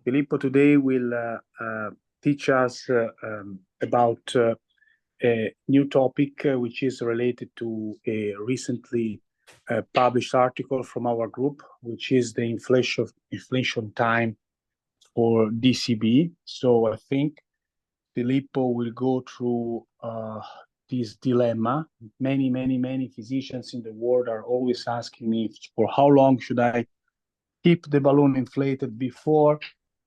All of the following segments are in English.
Filippo today will teach us about a new topic which is related to a recently published article from our group, which is the inflation time for DCB. So I think Filippo will go through this dilemma. Many physicians in the world are always asking me for how long should I keep the balloon inflated before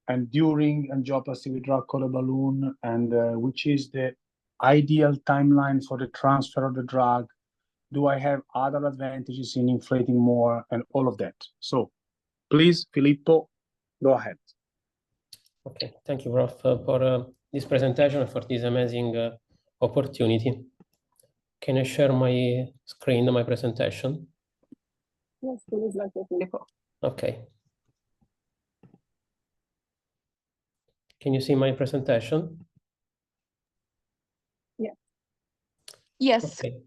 and during angioplasty with drug-coated balloon, and which is the ideal timeline for the transfer of the drug. Do I have other advantages in inflating more, and all of that? So please, Filippo, go ahead. Okay, thank you, Prof, for this presentation and for this amazing opportunity. Can I share my screen, my presentation? Yes, please, Filippo. Okay. Can you see my presentation? Yes. Yes. Okay.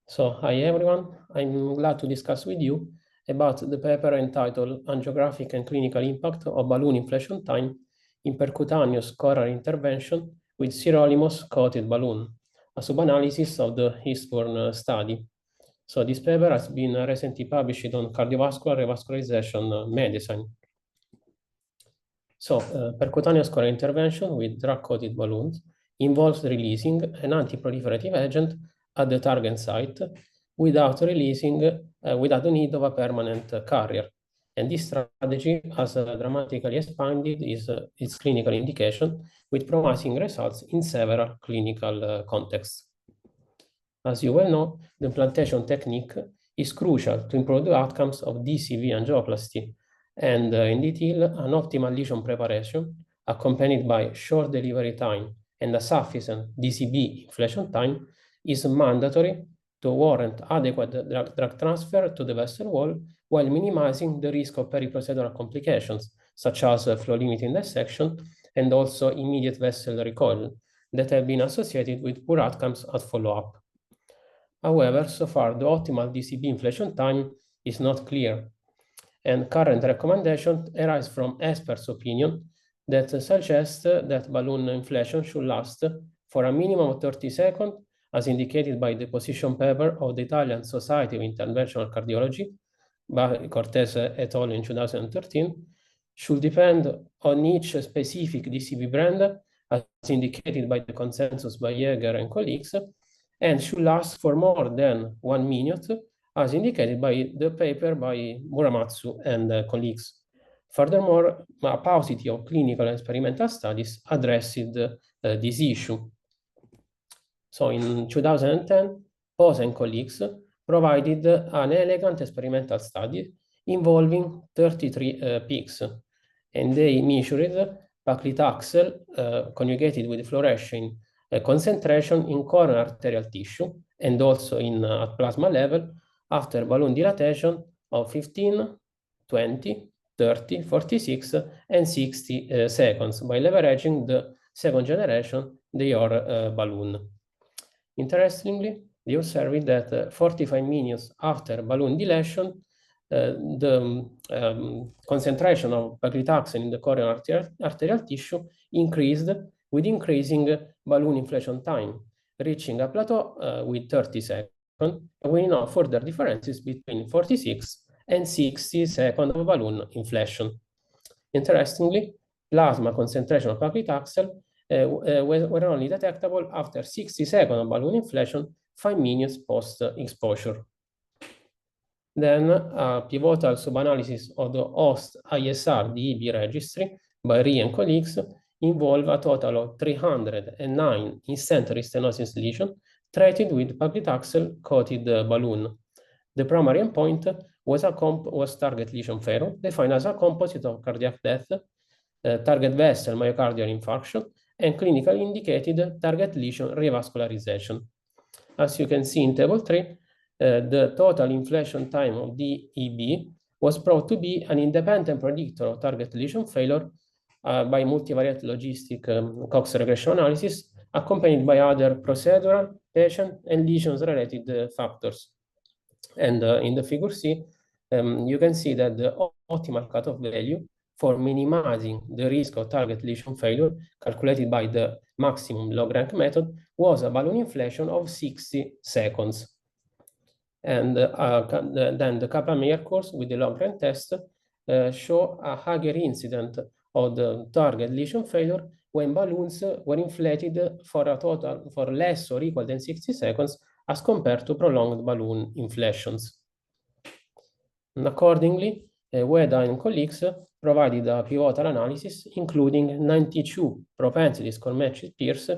So, hi everyone. I'm glad to discuss with you about the paper entitled Angiographic and Clinical Impact of Balloon Inflation Time in Percutaneous Coronary Intervention with Sirolimus-Coated Balloon, a sub-analysis of the Eastbourne study. So this paper has been recently published on Cardiovascular Revascularization Medicine. So, percutaneous coronary intervention with drug-coated balloons involves releasing an anti-proliferative agent at the target site without without the need of a permanent carrier. And this strategy has dramatically expanded its clinical indication with promising results in several clinical contexts. As you well know, the implantation technique is crucial to improve the outcomes of DCB angioplasty, and in detail, an optimal lesion preparation accompanied by short delivery time and a sufficient DCB inflation time is mandatory to warrant adequate drug transfer to the vessel wall while minimizing the risk of periprocedural complications, such as flow-limiting dissection and also immediate vessel recoil that have been associated with poor outcomes at follow-up. However, so far, the optimal DCB inflation time is not clear, and current recommendations arise from experts' opinion that suggest that balloon inflation should last for a minimum of 30 seconds, as indicated by the position paper of the Italian Society of Interventional Cardiology by Cortese et al. In 2013, should depend on each specific DCB brand, as indicated by the consensus by Jäger and colleagues, and should last for more than 1 minute, as indicated by the paper by Muramatsu and colleagues. Furthermore, a paucity of clinical and experimental studies addressed this issue. So in 2010, Pose and colleagues provided an elegant experimental study involving 33 peaks, and they measured paclitaxel conjugated with fluorescein concentration in coronary arterial tissue and also at plasma level after balloon dilatation of 15, 20, 30, 46, and 60 seconds by leveraging the second generation Dior balloon. Interestingly, they observed that 45 minutes after balloon dilation, the concentration of paclitaxel in the coronary arterial tissue increased with increasing balloon inflation time, reaching a plateau with 30 seconds. We know further differences between 46 and 60 seconds of balloon inflation. Interestingly, plasma concentration of paclitaxel were only detectable after 60 seconds of balloon inflation, 5 minutes post-exposure. Then a pivotal sub-analysis of the host ISR DEB registry by Rie and colleagues involved a total of 309 in-center stenosis lesions treated with paclitaxel-coated balloon. The primary endpoint was target lesion failure, defined as a composite of cardiac death, target vessel myocardial infarction, and clinically indicated target lesion revascularization. As you can see in table 3, the total inflation time of DEB was proved to be an independent predictor of target lesion failure by multivariate logistic Cox regression analysis, accompanied by other procedural, patient, and lesions-related factors. And in the figure C, you can see that the optimal cutoff value for minimizing the risk of target lesion failure calculated by the maximum log rank method was a balloon inflation of 60 seconds. And then the Kaplan-Meier curves with the log rank test show a higher incidence of the target lesion failure when balloons were inflated for a total for less or equal than 60 seconds as compared to prolonged balloon inflations. And accordingly, Ueda and colleagues provided a pivotal analysis including 92 propensity score matched pairs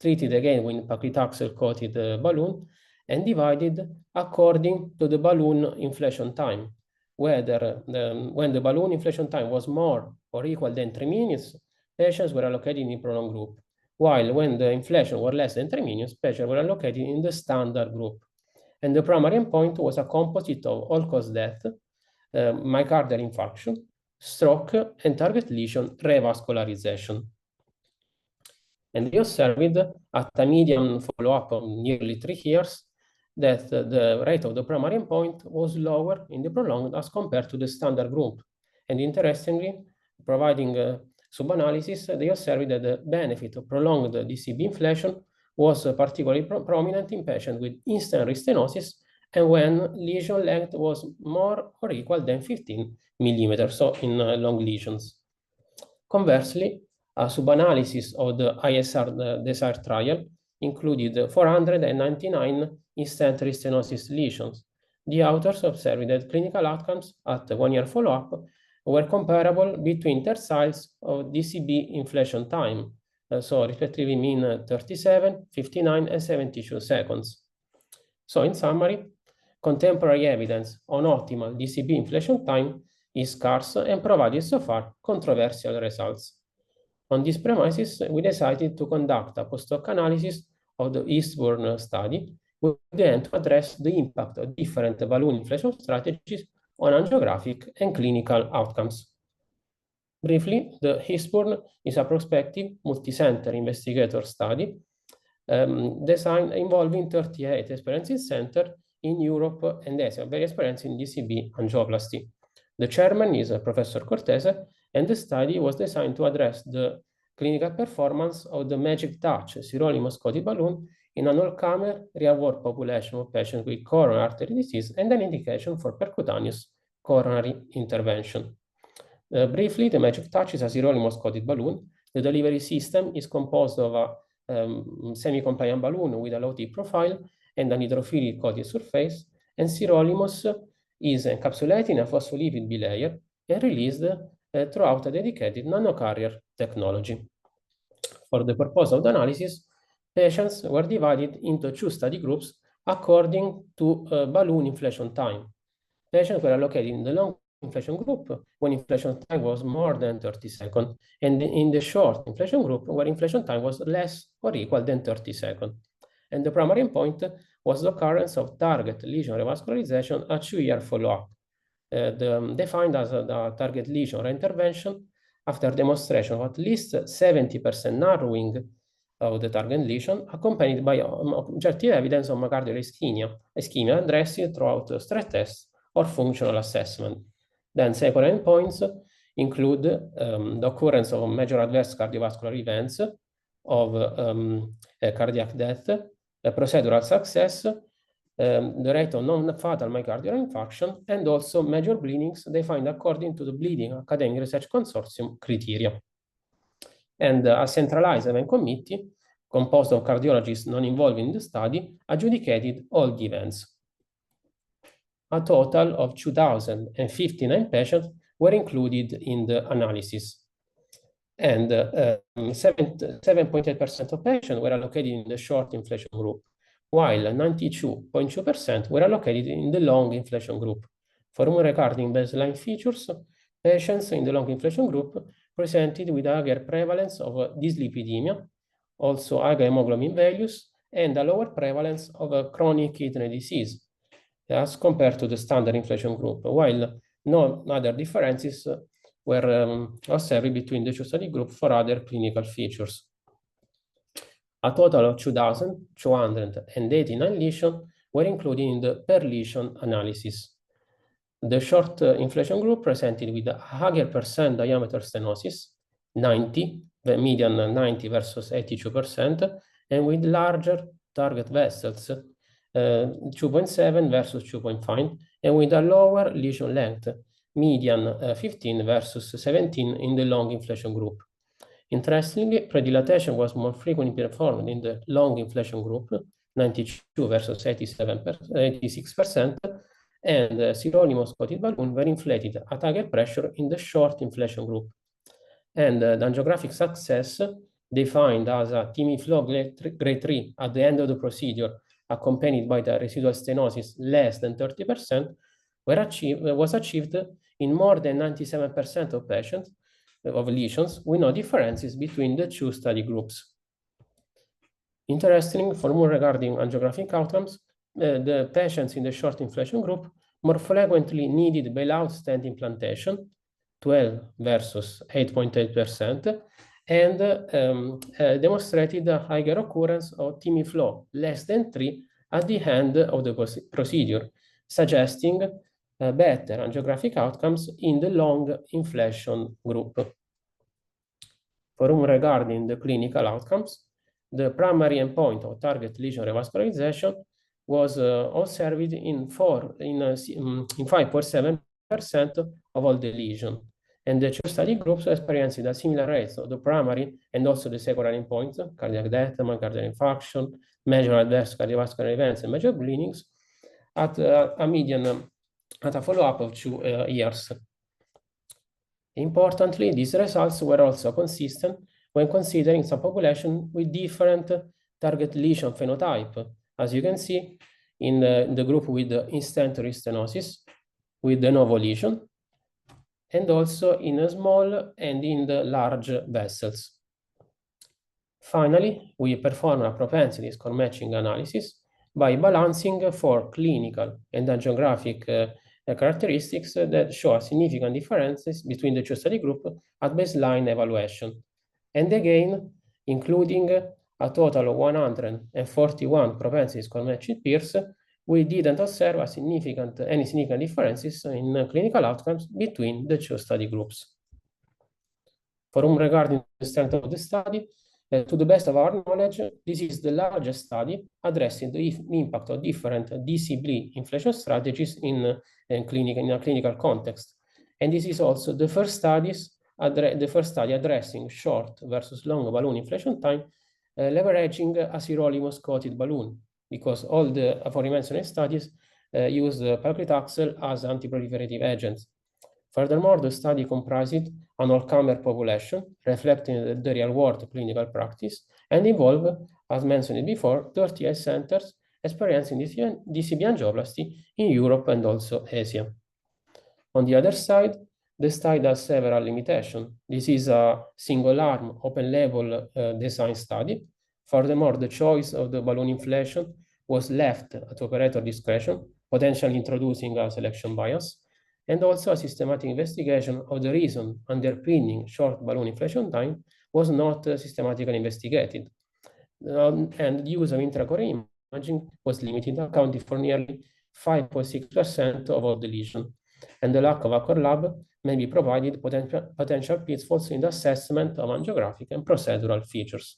treated again with paclitaxel-coated balloon and divided according to the balloon inflation time. Whether when the balloon inflation time was more or equal than 3 minutes, patients were allocated in the prolonged group, while when the inflation were less than 3 minutes, patients were allocated in the standard group. And the primary endpoint was a composite of all-cause death, myocardial infarction, stroke, and target lesion revascularization. And they observed at a median follow-up of nearly 3 years that the rate of the primary endpoint was lower in the prolonged as compared to the standard group. And interestingly, providing sub-analysis, they observed that the benefit of prolonged DCB inflation was particularly prominent in patients with instant restenosis and when lesion length was more or equal than 15 millimeters, so in long lesions. Conversely, a sub-analysis of the ISR DESIRE trial included 499 instant restenosis lesions. The authors observed that clinical outcomes at 1 year follow-up were comparable between terciles of DCB inflation time, so respectively mean 37, 59, and 72 seconds. So in summary, contemporary evidence on optimal DCB inflation time is scarce and provided so far controversial results. On this premises, we decided to conduct a post-hoc analysis of the Eastbourne study with the aim to address the impact of different balloon inflation strategies on angiographic and clinical outcomes. Briefly, the Eastbourne is a prospective multi-center investigator study designed involving 38 experiencing centers in Europe and Asia, very experienced in DCB angioplasty. The chairman is Professor Cortese, and the study was designed to address the clinical performance of the Magic Touch sirolimus-coated balloon in an all-comer real-world population of patients with coronary artery disease and an indication for percutaneous coronary intervention. Briefly, the Magic Touch is a sirolimus-coated balloon. The delivery system is composed of a semi-compliant balloon with a low tip profile and an hydrophilic coated surface, and sirolimus is encapsulated in a phospholipid bilayer and released throughout a dedicated nanocarrier technology. For the purpose of the analysis, patients were divided into 2 study groups according to balloon inflation time. Patients were allocated in the long inflation group when inflation time was more than 30 seconds, and in the short inflation group where inflation time was less or equal than 30 seconds. And the primary endpoint was the occurrence of target lesion revascularization at 2-year follow-up, defined as a target lesion reintervention after demonstration of at least 70% narrowing of the target lesion, accompanied by objective evidence of myocardial ischemia addressed throughout stress tests or functional assessment. Then secondary endpoints include the occurrence of major adverse cardiovascular events, of cardiac death, procedural success, the rate of non-fatal myocardial infarction, and also major bleedings defined according to the Bleeding Academic Research Consortium criteria. And a centralized event committee composed of cardiologists not involved in the study adjudicated all the events. A total of 2,059 patients were included in the analysis, and 7.8% of patients were allocated in the short inflation group, while 92.2% were allocated in the long inflation group. For regarding baseline features, patients in the long inflation group presented with a higher prevalence of dyslipidemia, also higher hemoglobin values, and a lower prevalence of chronic kidney disease as compared to the standard inflation group, while no other differences were observed between the 2 study groups for other clinical features. A total of 2,289 lesions were included in the per lesion analysis. The short inflation group presented with a higher percent diameter stenosis, 90, the median 90 versus 82%, and with larger target vessels, 2.7 versus 2.5, and with a lower lesion length, median 15 versus 17 in the long inflation group. Interestingly, predilatation was more frequently performed in the long inflation group, 92 versus 86%, and sirolimus coated balloon were inflated at higher pressure in the short inflation group. And the angiographic success, defined as a TIMI flow grade 3 at the end of the procedure, accompanied by the residual stenosis less than 30%, was achieved in more than 97% of patients of lesions with no differences between the two study groups. Interesting, for more regarding angiographic outcomes, the patients in the short inflation group more frequently needed bailout stent implantation, 12 versus 8.8%, and demonstrated a higher occurrence of TIMI flow, less than 3, at the end of the procedure, suggesting better angiographic outcomes in the long inflation group. For whom regarding the clinical outcomes, the primary endpoint of target lesion revascularization was observed in 5.7% of all the lesions, and the two study groups experienced a similar rate of the primary and also the secondary endpoints, cardiac death, myocardial infarction, major adverse cardiovascular events, and major bleedings, at a median, at a follow-up of 2 years. Importantly, these results were also consistent when considering subpopulation with different target lesion phenotype, as you can see in the group with the in-stent stenosis, with de novo lesion, and also in the small and in the large vessels. Finally, we perform a propensity score matching analysis by balancing for clinical and angiographic characteristics that show significant differences between the two study groups at baseline evaluation. And again, including a total of 141 propensity score matching peers, we didn't observe any significant differences in clinical outcomes between the two study groups. For whom regarding the strength of the study, to the best of our knowledge, this is the largest study addressing the impact of different DCB inflation strategies in a clinical context. And this is also the first study addressing short versus long balloon inflation time, leveraging a sirolimus coated balloon, because all the aforementioned studies use paclitaxel as antiproliferative agents. Furthermore, the study comprised an all-comer population reflecting the real-world clinical practice and involved, as mentioned before, 38 centers experiencing DCB angioplasty in Europe and also Asia. On the other side, the study has several limitations. This is a single-arm, open-label design study. Furthermore, the choice of the balloon inflation was left at operator discretion, potentially introducing a selection bias, and also a systematic investigation of the reason underpinning short balloon inflation time was not systematically investigated. And the use of intracoronary imaging was limited, accounting for nearly 5.6% of all the lesions. And the lack of a core lab may be provided potential pitfalls in the assessment of angiographic and procedural features.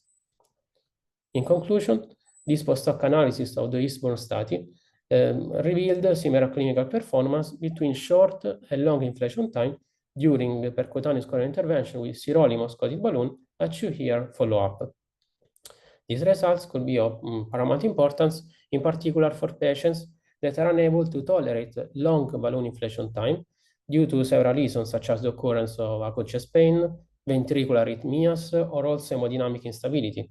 In conclusion, this post-hoc analysis of the Eastbourne study revealed similar clinical performance between short and long inflation time during the percutaneous coronary intervention with sirolimus coated balloon at 2-year follow-up. These results could be of paramount importance, in particular for patients that are unable to tolerate long balloon inflation time due to several reasons, such as the occurrence of acute chest pain, ventricular arrhythmias, or also hemodynamic instability.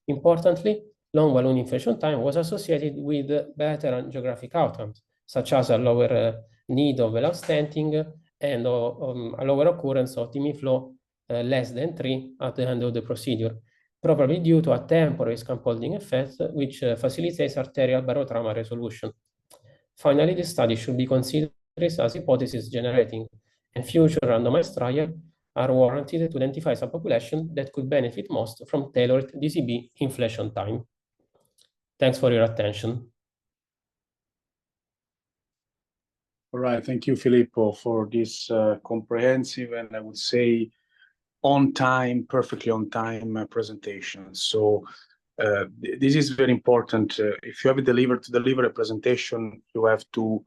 Importantly, long balloon inflation time was associated with better angiographic outcomes, such as a lower need of bailout stenting and a lower occurrence of TIMI flow less than 3 at the end of the procedure, probably due to a temporary scaffolding effect which facilitates arterial barotrauma resolution. Finally, the study should be considered as hypothesis generating, and future randomized trials are warranted to identify subpopulation that could benefit most from tailored DCB inflation time. Thanks for your attention. All right, thank you, Filippo, for this comprehensive and I would say on time, perfectly on time presentation. So this is very important. If you have to deliver a presentation, you have to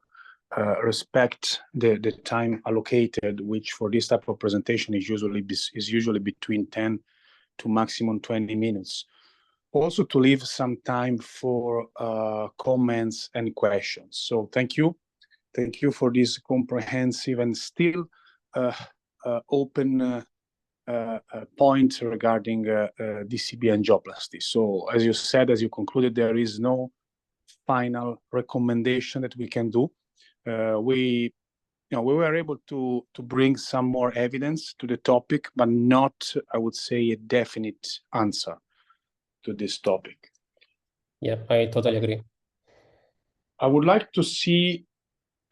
respect the time allocated, which for this type of presentation is usually between 10 to maximum 20 minutes. Also to leave some time for comments and questions. So thank you. Thank you for this comprehensive and still open point regarding DCB angioplasty. So as you said, as you concluded, there is no final recommendation that we can do. We were able to bring some more evidence to the topic, but not, I would say, a definite answer to this topic. Yeah, I totally agree. I would like to see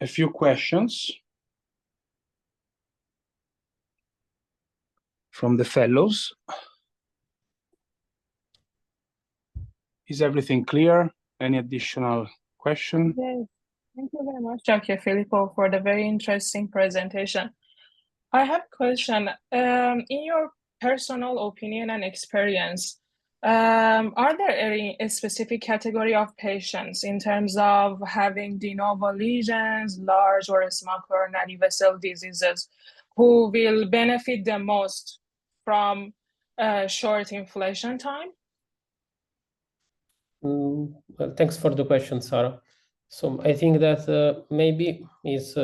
a few questions from the fellows. Is everything clear? Any additional question? Yes. Thank you very much, Dr. Filippo, for the very interesting presentation. I have a question. In your personal opinion and experience, are there any specific category of patients in terms of having de novo lesions, large or small coronary vessel diseases, who will benefit the most from short inflation time? Well, thanks for the question, Sarah. So I think that maybe it's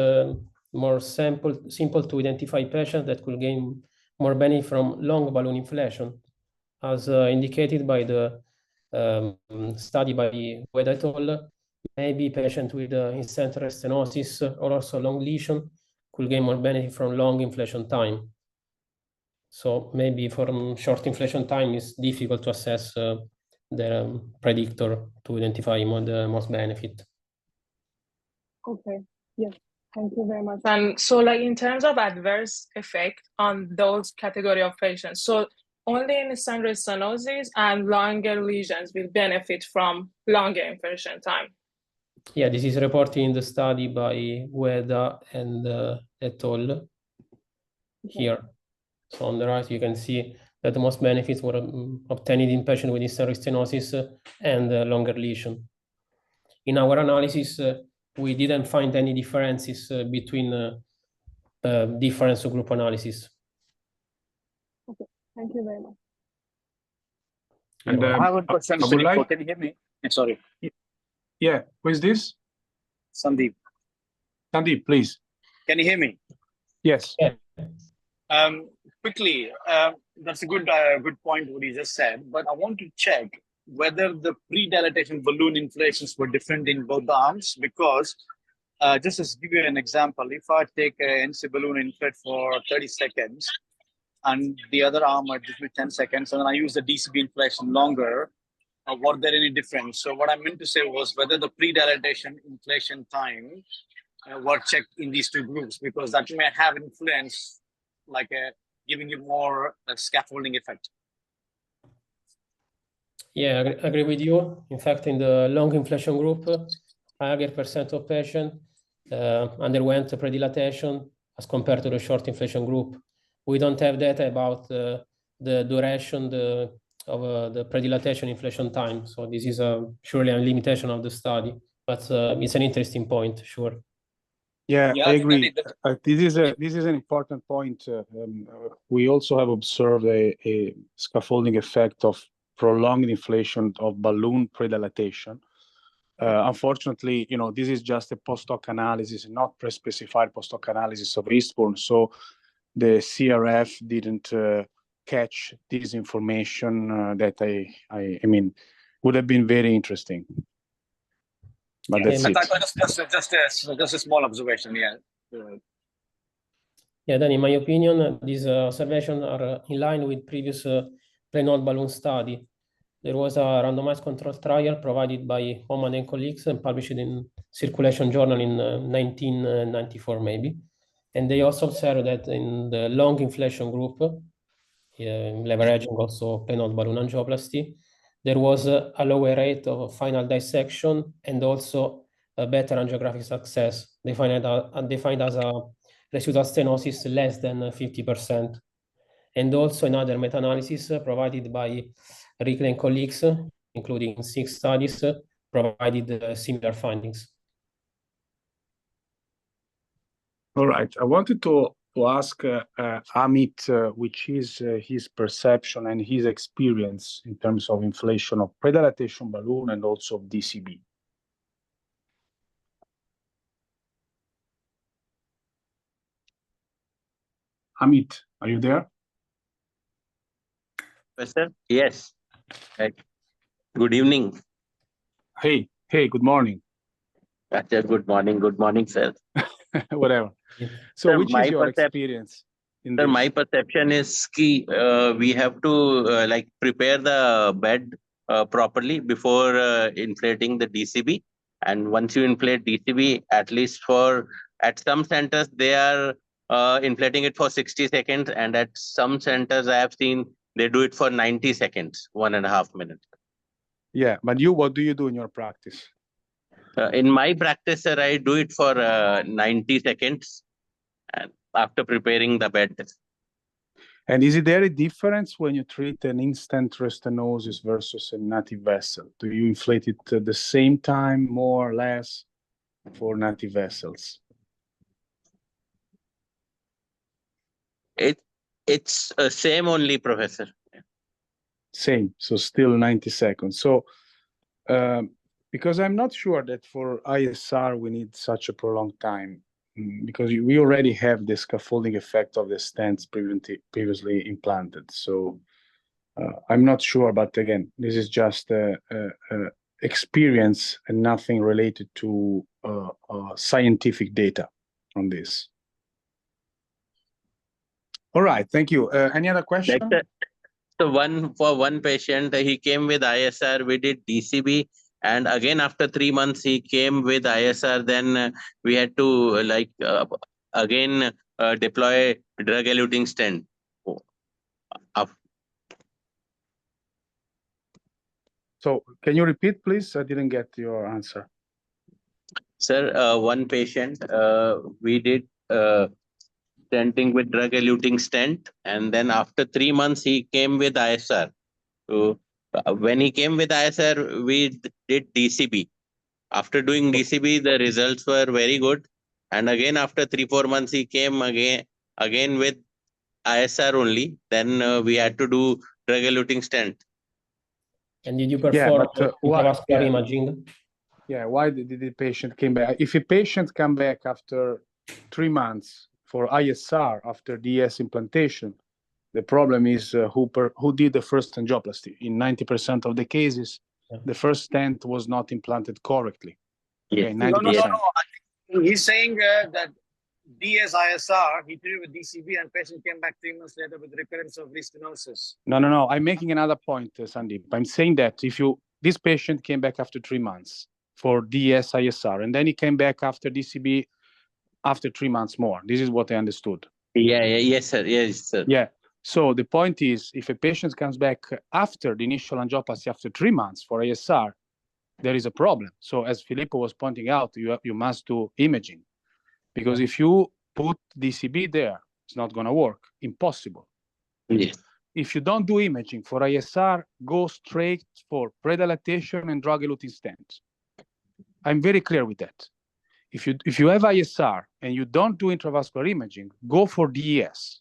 more simple to identify patients that could gain more benefit from long balloon inflation, as indicated by the study by Ueda et al. Maybe patients with in-center stenosis or also long lesion could gain more benefit from long inflation time. So maybe for short inflation time, it's difficult to assess the predictor to identify the most benefit. Okay, yes, thank you very much. And so like in terms of adverse effect on those category of patients, so only in center stenosis and longer lesions will benefit from longer inflation time. Yeah, this is reported in the study by Ueda and et al. Here. So on the right, you can see that the most benefits were obtained in patients with in-center stenosis and longer lesion. In our analysis, we didn't find any differences between different subgroup analysis. Okay, thank you very much. And I have one question, Filippo. Can you hear me? Sorry. Yeah, who is this? Sandeep. Sandeep, please. Can you hear me? Yes. Yeah. Quickly, that's a good point what you just said, but I want to check whether the pre-dilatation balloon inflations were different in both the arms, because just to give you an example, if I take an NC balloon inflate for 30 seconds and the other arm I just do 10 seconds, and then I use the DCB inflation longer, were there any difference? So what I meant to say was whether the pre-dilatation inflation time were checked in these two groups, because that may have influence, like giving you more scaffolding effect. Yeah, I agree with you. In fact, in the long inflation group, higher percent of patients underwent predilatation as compared to the short inflation group. We don't have data about the duration of the predilatation inflation time. So this is surely a limitation of the study, but it's an interesting point, sure. Yeah, I agree. This is an important point. We also have observed a scaffolding effect of prolonged inflation of balloon predilatation. Unfortunately, this is just a post-hoc analysis, not pre-specified post-hoc analysis of Eastbourne. So the CRF didn't catch this information that I mean would have been very interesting. But that's it. Just a small observation, yeah. Yeah, then in my opinion, these observations are in line with previous Renault balloon study. There was a randomized controlled trial provided by Oman and colleagues and published in Circulation Journal in 1994, maybe. And they also observed that in the long inflation group, leveraging also Renault balloon angioplasty, there was a lower rate of final dissection and also a better angiographic success, defined as a residual stenosis less than 50%. And also another meta-analysis provided by Rickle and colleagues, including 6 studies, provided similar findings. All right. I wanted to ask Amit, which is his perception and his experience in terms of inflation of predilatation balloon and also of DCB. Amit, are you there? Professor? Yes. Good evening. Hey, good morning. Good morning, sir. Whatever. So, Sir, which is your experience in this? My perception is key. We have to prepare the bed properly before inflating the DCB. And once you inflate DCB, at some centers, they are inflating it for 60 seconds. And at some centers, I have seen they do it for 90 seconds, 1.5 minutes. Yeah, but what do you do in your practice? In my practice, sir, I do it for 90 seconds and after preparing the bed. And is there a difference when you treat an in-stent restenosis versus a native vessel? Do you inflate it at the same time, more or less, for native vessels? It's same only, Professor. Same, so still 90 seconds. So, because I'm not sure that for ISR we need such a prolonged time, because we already have the scaffolding effect of the stents previously implanted. So I'm not sure, but again, this is just experience and nothing related to scientific data on this. All right, thank you. Any other question? So one patient, he came with ISR, we did DCB, and again after 3 months he came with ISR. Then we had to again deploy drug-eluting stent. So can you repeat, please? I didn't get your answer. Sir, one patient, we did stenting with drug-eluting stent, and then after 3 months he came with ISR. So when he came with ISR, we did DCB. After doing DCB, the results were very good. And again, after 3-4 months, he came again with ISR only. Then we had to do drug-eluting stent. And did you perform intravascular imaging? Yeah, why did the patient came back? If a patient come back after 3 months for ISR after DS implantation, the problem is who did the first angioplasty. In 90% of the cases, the first stent was not implanted correctly. Yes. Okay, 90%. No. He's saying that DS ISR, he treated with DCB and patient came back 3 months later with recurrence of restenosis. No. I'm making another point, Sandeep. I'm saying that if this patient came back after 3 months for DS ISR, and then he came back after DCB after 3 months more. This is what I understood. Yes, sir. Yeah. So the point is, if a patient comes back after the initial angioplasty after 3 months for ISR, there is a problem. So as Filippo was pointing out, you must do imaging, because if you put DCB there, it's not going to work. Impossible. Yes. If you don't do imaging for ISR, go straight for predilatation and drug-eluting stent. I'm very clear with that. If you have ISR and you don't do intravascular imaging, go for DES.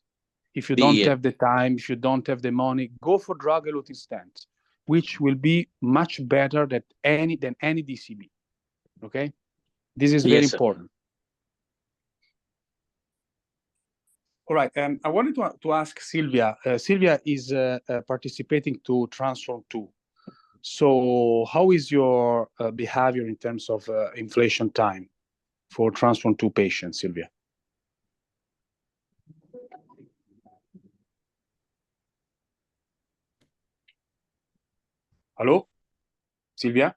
If you don't have the time, if you don't have the money, go for drug-eluting stent, which will be much better than any DCB. Okay, this is very important. All right, I wanted to ask Silvia. Silvia is participating to Transform 2. So how is your behavior in terms of inflation time for Transform 2 patients, Silvia? Hello, Silvia?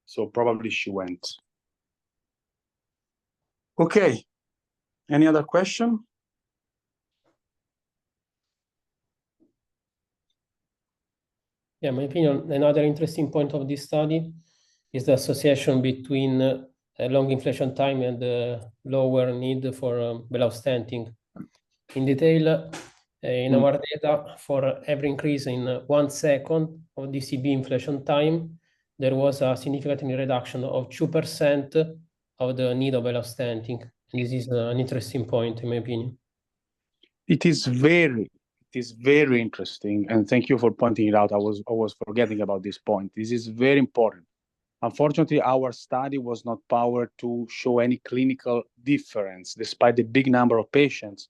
So probably she went. Okay, any other question? Yeah, in my opinion, another interesting point of this study is the association between long inflation time and lower need for bailout stenting. In detail, in our data, for every increase in 1 second of DCB inflation time, there was a significant reduction of 2% of the need of bailout stenting. And this is an interesting point, in my opinion. It is very interesting, and thank you for pointing it out. I was forgetting about this point. This is very important. Unfortunately, our study was not powered to show any clinical difference, despite the big number of patients,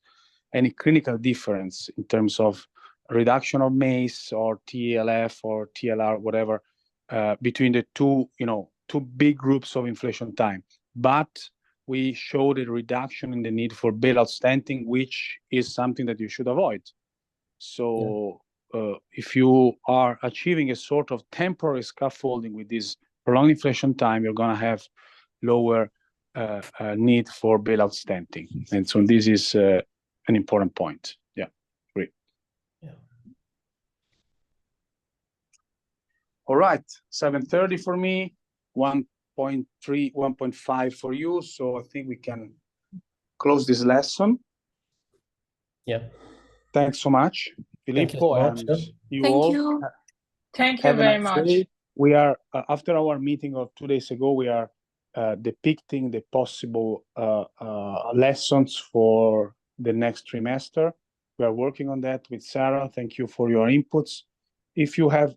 any clinical difference in terms of reduction of MACE or TLF or TLR, whatever, between the two big groups of inflation time. But we showed a reduction in the need for bailout stenting, which is something that you should avoid. So if you are achieving a sort of temporary scaffolding with this prolonged inflation time, you're going to have lower need for bailout stenting. And so this is an important point. Yeah, great. Yeah. All right, 7:30 for me, 1.3, 1.5 for you. So I think we can close this lesson. Yeah. Thanks so much, Filippo, and you all. Thank you very much. We are, after our meeting of 2 days ago, we are depicting the possible lessons for the next trimester. We are working on that with Sarah. Thank you for your inputs. If you have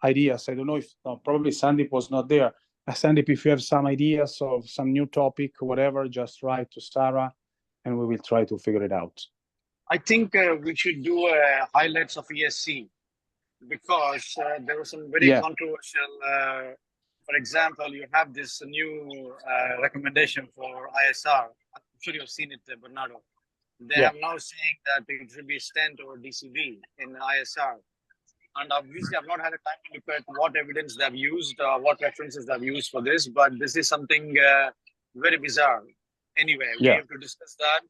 ideas, I don't know if, probably Sandeep was not there. Sandeep, if you have some ideas of some new topic, whatever, just write to Sarah and we will try to figure it out. I think we should do highlights of ESC, because there was some very controversial, for example, you have this new recommendation for ISR. I'm sure you've seen it, Bernardo. They are now saying that it should be stent or DCB in ISR. And obviously, I've not had a time to look at what evidence they've used, what references they've used for this, but this is something very bizarre. Anyway, we have to discuss that.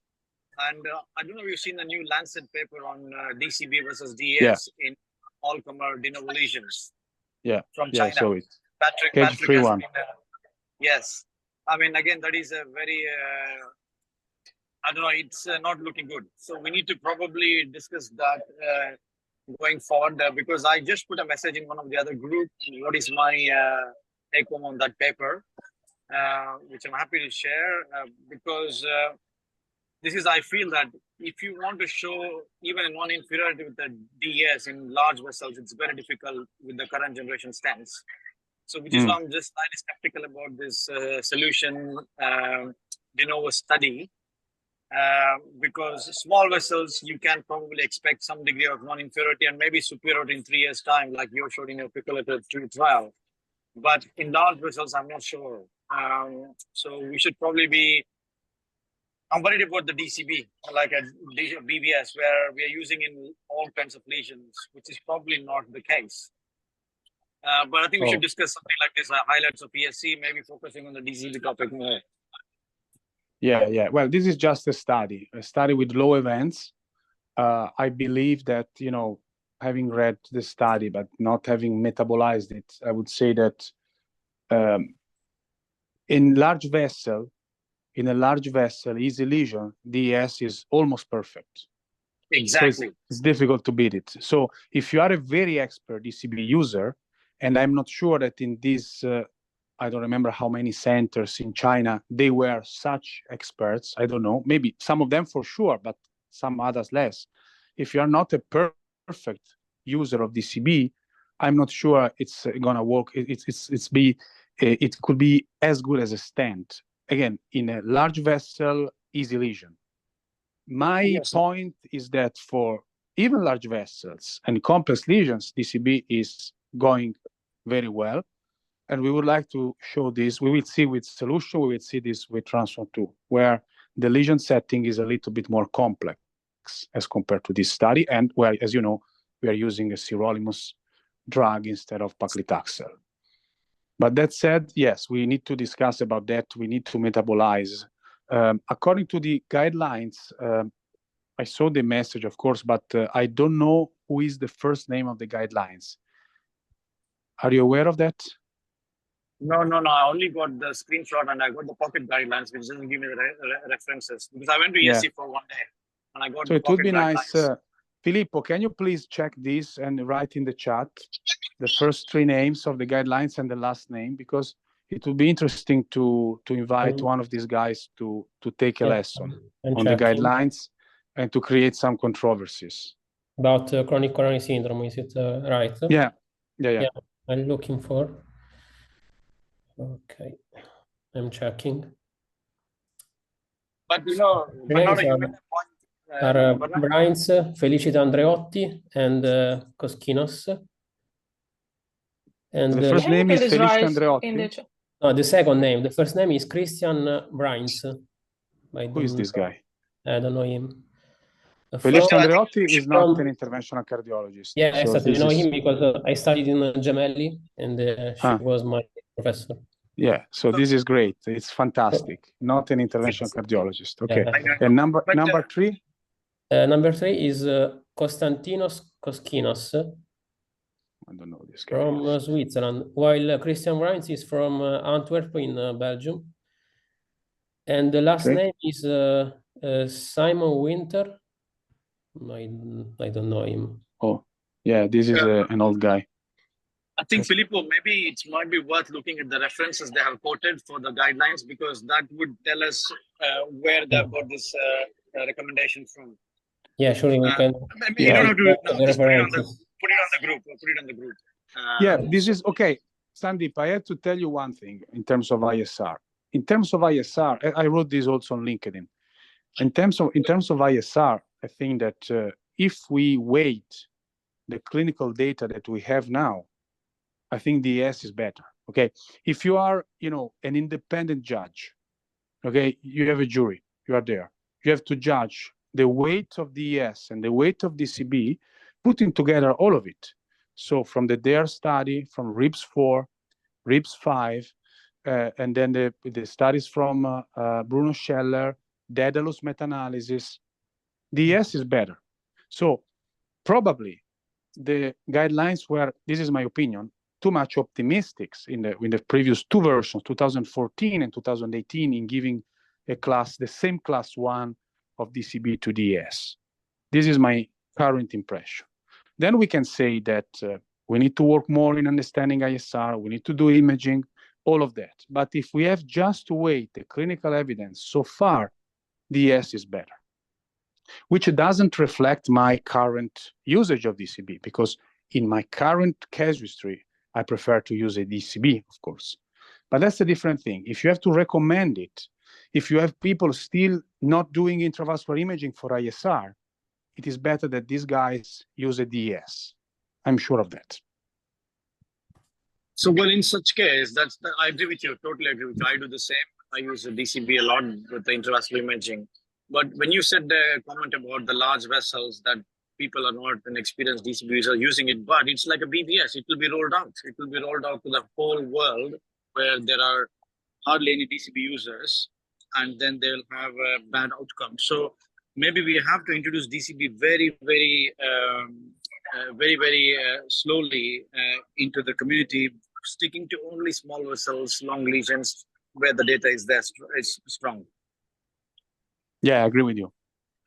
And I don't know if you've seen the new Lancet paper on DCB versus DES in all-comer de novo lesions. From China. I saw it. Patrick has been, yes. I mean, again, that is a very, I don't know, it's not looking good. So we need to probably discuss that going forward, because I just put a message in one of the other groups. What is my take home on that paper, which I'm happy to share, because this is, I feel that if you want to show even a non-inferiority with the DES in large vessels, it's very difficult with the current generation stents. So which is why I'm just slightly skeptical about this solution de novo study, because small vessels, you can probably expect some degree of non-inferiority and maybe superiority in 3 years' time, like you showed in your Picoletter trial. But in large vessels, I'm not sure. So we should probably be, I'm worried about the DCB, like a BBS, where we are using in all kinds of lesions, which is probably not the case. But I think we should discuss something like this, highlights of ESC, maybe focusing on the DCB topic more. Yeah. Well, this is just a study with low events. I believe that, having read the study, but not having metabolized it, I would say that in a large vessel, easy lesion, DES is almost perfect. Exactly. So it's difficult to beat it. So if you are a very expert DCB user, and I'm not sure that in this, I don't remember how many centers in China, they were such experts. I don't know, maybe some of them for sure, but some others less. If you are not a perfect user of DCB, I'm not sure it's gonna work. It could be as good as a stent. Again, in a large vessel, easy lesion. My point is that for even large vessels and complex lesions, DCB is going very well. And we would like to show this. We will see with solution, we will see this with Transform 2, where the lesion setting is a little bit more complex as compared to this study, and where, as you know, we are using a sirolimus drug instead of paclitaxel. But that said, yes, we need to discuss about that. We need to metabolize. According to the guidelines, I saw the message, of course, but I don't know who is the first name of the guidelines. Are you aware of that? No. I only got the screenshot and I got the pocket guidelines, which doesn't give me the references, because I went to ESC for one day and I got So the it would pocket be nice, guidelines. Filippo, can you please check this and write in the chat the first 3 names of the guidelines and the last name, because it would be interesting to invite one of these guys to take a lesson on the guidelines and to create some controversies. About chronic coronary syndrome, is it right? Yeah. I'm looking for. Okay, I'm checking. But you know, Names are Brains, Felicita Andreotti, and Koskinos. And the first name is Felicita Andreotti. No, the second name. The first name is Christian Brains. Who is this guy? I don't know him. Felicita Andreotti is not an interventional cardiologist. Yeah, exactly. I know him because I studied in Gemelli, and she was my professor. Yeah, so this is great. It's fantastic. Not an interventional cardiologist. Okay. Yeah. And number 3? Number 3 is Konstantinos Koskinos. I don't know this guy. From Switzerland, while Christian Brains is from Antwerp in Belgium. And the last name is Simon Winter. I don't know him. Oh, yeah, this is an old guy. I think, Filippo, maybe it might be worth looking at the references they have quoted for the guidelines, because that would tell us where they got this recommendation from. Yeah, surely we can. Maybe you don't have to just put it on the group. Yeah, this is okay. Sandeep, I have to tell you one thing in terms of ISR. In terms of ISR, I wrote this also on LinkedIn. In terms of ISR, I think that if we weight the clinical data that we have now, I think the ES is better. Okay, if you are, an independent judge, okay, you have a jury, you are there, you have to judge the weight of the ES and the weight of DCB, putting together all of it. So from the DARE study, from RIBS 4, RIBS 5, and then the studies from Bruno Scheller, Daedalus meta-analysis, the ES is better. So probably the guidelines were, this is my opinion, too much optimistic in the previous 2 versions, 2014 and 2018, in giving the same class 1 of DCB to DS. This is my current impression. Then we can say that we need to work more in understanding ISR, we need to do imaging, all of that. But if we have just to weight the clinical evidence, so far, DS is better, which doesn't reflect my current usage of DCB, because in my current case history, I prefer to use a DCB, of course. But that's a different thing. If you have to recommend it, if you have people still not doing intravascular imaging for ISR, it is better that these guys use a DS. I'm sure of that. So, well, in such case, I agree with you, totally agree with you. I do the same. I use the DCB a lot with the intravascular imaging. But when you said the comment about the large vessels, that people are not an experienced DCB user using it, but it's like a BBS. It will be rolled out. It will be rolled out to the whole world, where there are hardly any DCB users, and then they'll have a bad outcome. So maybe we have to introduce DCB very, very, very slowly into the community, sticking to only small vessels, long lesions, where the data is strong. Yeah, I agree with you.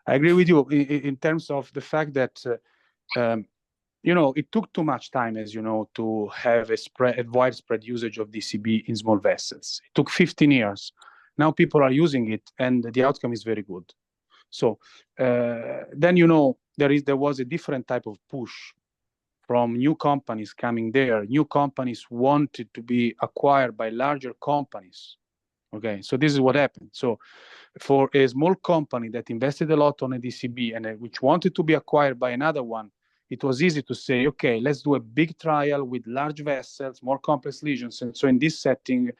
I agree with you in terms of the fact that, it took too much time, as you know, to have a widespread usage of DCB in small vessels. It took 15 years. Now people are using it, and the outcome is very good. So then, there was a different type of push from new companies coming there. New companies wanted to be acquired by larger companies. Okay, so this is what happened. So for a small company that invested a lot on a DCB and which wanted to be acquired by another one, it was easy to say, okay, let's do a big trial with large vessels, more complex lesions. And so in this setting,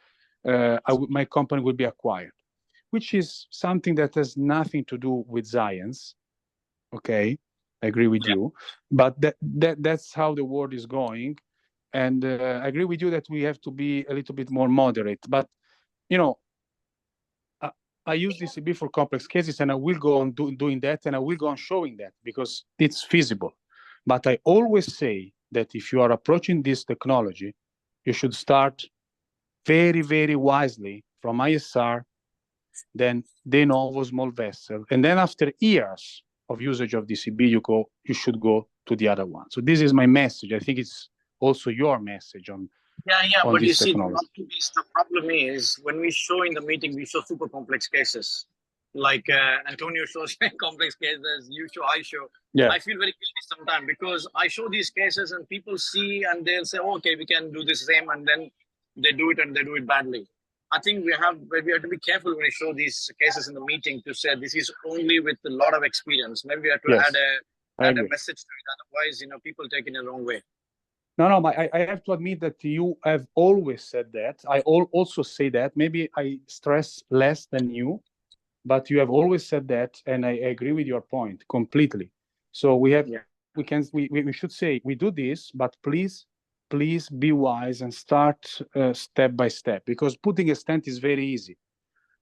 my company will be acquired, which is something that has nothing to do with science. Okay, I agree with you. But that's how the world is going. And I agree with you that we have to be a little bit more moderate. But, I use DCB for complex cases, and I will go on doing that, and I will go on showing that, because it's feasible. But I always say that if you are approaching this technology, you should start very, very wisely from ISR, then de novo small vessel. And then after years of usage of DCB, you should go to the other one. So this is my message. I think it's also your message on on but you this see, technology. the problem is when we show in the meeting, we show super complex cases. Like Antonio shows complex cases, I show. Yeah. I feel very guilty sometimes because I show these cases and people see and they'll say, oh, okay, we can do the same, and then they do it and they do it badly. I think we have to be careful when we show these cases in the meeting to say this is only with a lot of experience. Maybe we have to Yes, add a message to it. Otherwise, people take it in the wrong way. No, I have to admit that you have always said that. I also say that. Maybe I stress less than you, but you have always said that, and I agree with your point completely. So we should say we do this, but please be wise and start step by step, because putting a stent is very easy.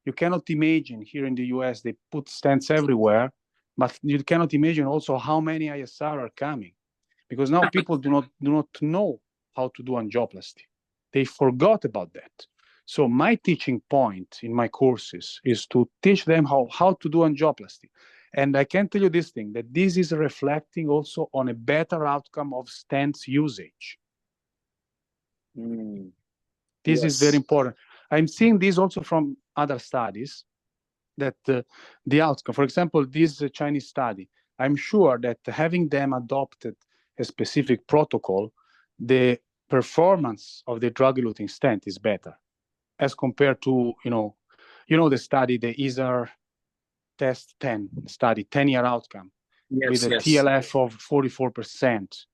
You cannot imagine here in the US they put stents everywhere, but you cannot imagine also how many ISR are coming, because now people do not know how to do angioplasty. They forgot about that. So my teaching point in my courses is to teach them how to do angioplasty. And I can tell you this thing, that this is reflecting also on a better outcome of stents usage. This is very important. I'm seeing this also from other studies, that the outcome, for example, this Chinese study, I'm sure that having them adopted a specific protocol, the performance of the drug-eluting stent is better as compared to, the study, the ESR test 10 study, 10-year outcome, with a TLF of 44%,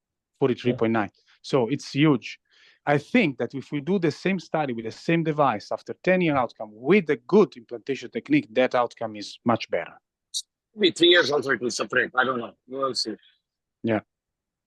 43.9. So it's huge. I think that if we do the same study with the same device after 10-year outcome with a good implantation technique, that outcome is much better. Maybe 3 years also it will separate. I don't know. We will see. Yeah.